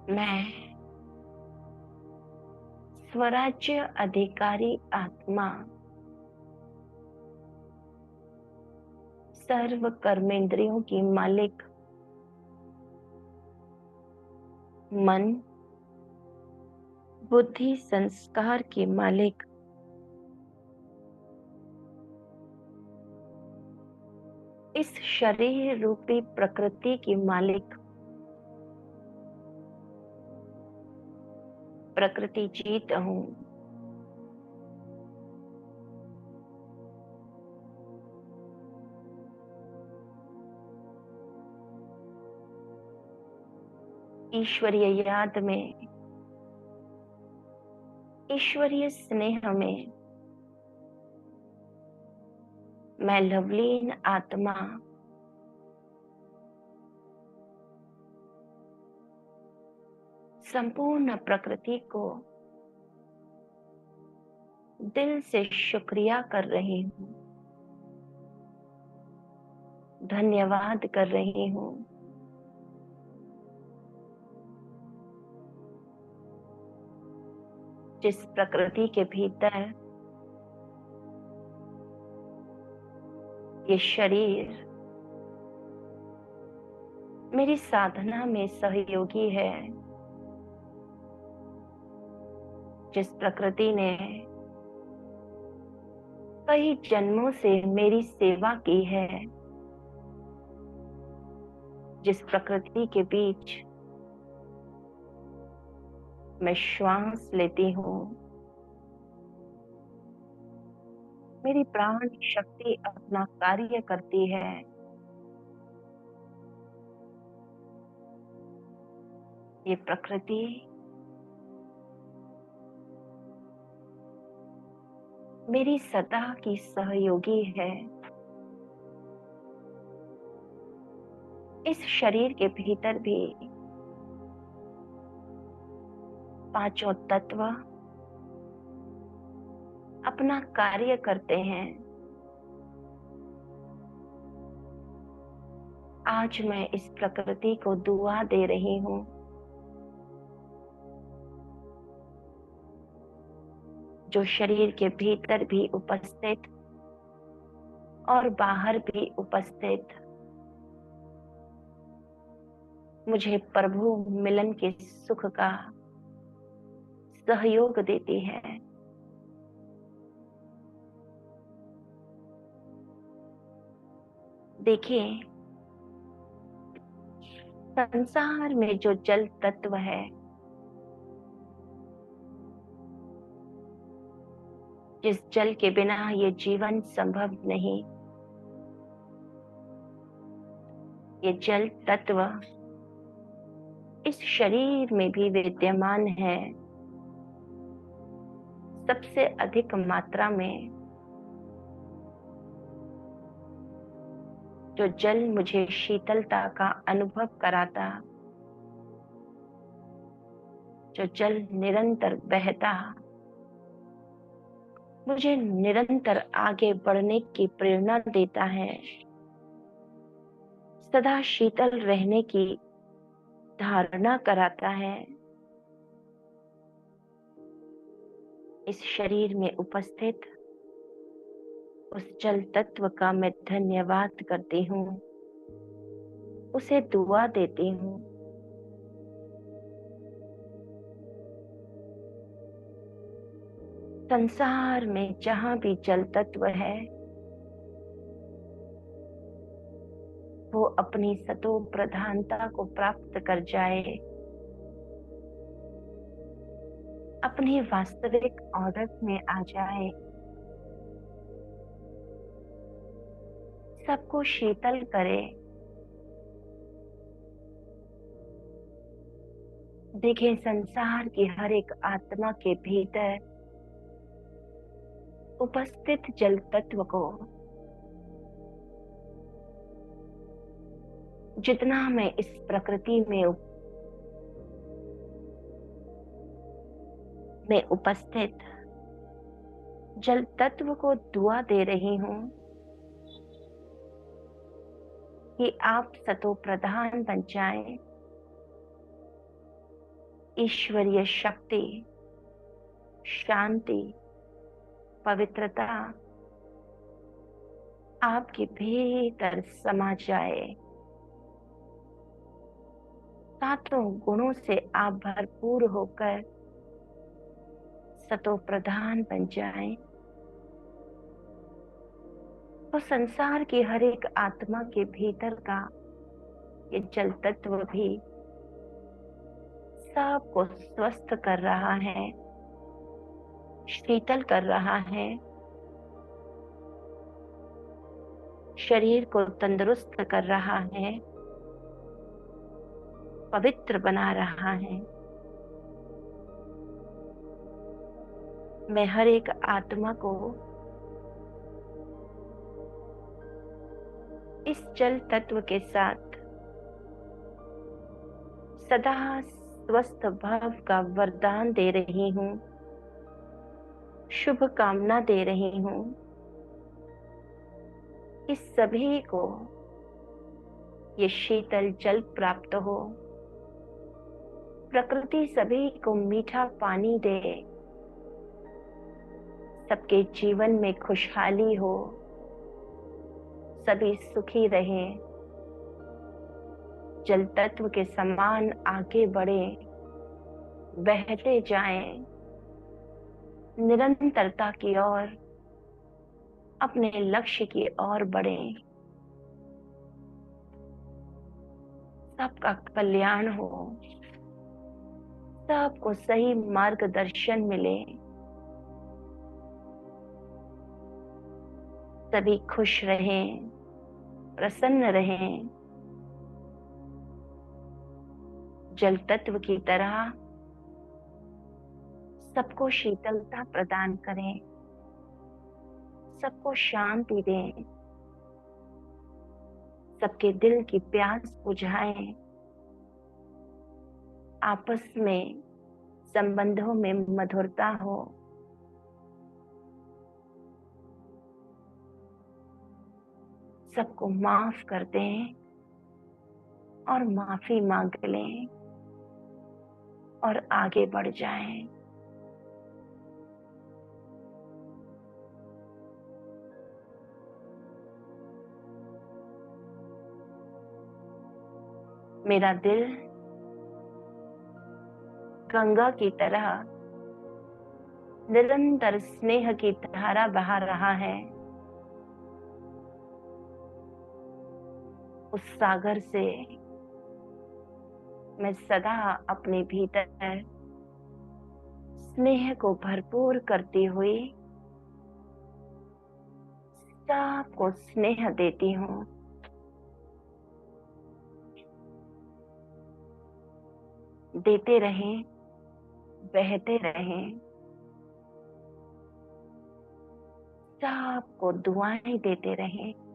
मैं स्वराज्य अधिकारी आत्मा सर्व कर्मेंद्रियों की मालिक मन बुद्धि संस्कार की मालिक इस शरीर रूपी प्रकृति की मालिक प्रकृति जीत हूं। ईश्वरीय याद में ईश्वरीय स्नेह में मैं लवलीन आत्मा संपूर्ण प्रकृति को दिल से शुक्रिया कर रही हूँ, धन्यवाद कर रही हूँ। जिस प्रकृति के भीतर ये शरीर मेरी साधना में सहयोगी है, जिस प्रकृति ने कई जन्मों से मेरी सेवा की है, जिस प्रकृति के बीच मैं श्वास लेती हूँ, मेरी प्राण शक्ति अपना कार्य करती है। ये प्रकृति मेरी सदा की सहयोगी है। इस शरीर के भीतर भी पांचों तत्व अपना कार्य करते हैं। आज मैं इस प्रकृति को दुआ दे रही हूँ। जो शरीर के भीतर भी उपस्थित और बाहर भी उपस्थित मुझे प्रभु मिलन के सुख का सहयोग देती है। देखिए, संसार में जो जल तत्व है, जिस जल के बिना ये जीवन संभव नहीं, ये जल तत्व इस शरीर में भी विद्यमान है। सबसे अधिक मात्रा में जो जल मुझे शीतलता का अनुभव कराता, जो जल निरंतर बहता मुझे निरंतर आगे बढ़ने की प्रेरणा देता है, सदा शीतल रहने की धारणा कराता है। इस शरीर में उपस्थित उस जल तत्व का मैं धन्यवाद करती हूँ, उसे दुआ देती हूँ। संसार में जहां भी जल तत्व है, वो अपनी सतो प्रधानता को प्राप्त कर जाए, अपने वास्तविक ऑर्डर में आ जाए, सबको शीतल करे। देखें, संसार की हर एक आत्मा के भीतर उपस्थित जल तत्व को जितना मैं इस प्रकृति में उपस्थित जल तत्व को दुआ दे रही हूँ कि आप सतो प्रधान बन जाएं, ईश्वरीय शक्ति, शांति, पवित्रता आपके भीतर समा जाए। सातों गुणों से आप भरपूर होकर सतो प्रधान बन जाएं। तो संसार की हर एक आत्मा के भीतर का ये जल तत्व भी सबको स्वस्थ कर रहा है, शीतल कर रहा है, शरीर को तंदुरुस्त कर रहा है, पवित्र बना रहा है। मैं हर एक आत्मा को इस जल तत्व के साथ सदा स्वस्थ भाव का वरदान दे रही हूँ, शुभ कामना दे रही हूँ। इस सभी को ये शीतल जल प्राप्त हो, प्रकृति सभी को मीठा पानी दे, सबके जीवन में खुशहाली हो, सभी सुखी रहें, जल तत्व के समान आगे बढ़े, बहते जाएं, निरंतरता की ओर, अपने लक्ष्य की ओर बढ़ें। सबका कल्याण हो, सबको सही मार्गदर्शन मिले, सभी खुश रहें, प्रसन्न रहें, जल तत्व की तरह सबको शीतलता प्रदान करें, सबको शांति दें, सबके दिल की प्यास बुझाएं, आपस में संबंधों में मधुरता हो, सबको माफ कर दें और माफी मांग लें और आगे बढ़ जाएं। मेरा दिल गंगा की तरह निरंतर स्नेह की धारा बहा रहा है। उस सागर से मैं सदा अपने भीतर स्नेह को भरपूर करती हुई सबको स्नेह देती हूँ। देते रहें, बहते रहें, सबको दुआएं देते रहें।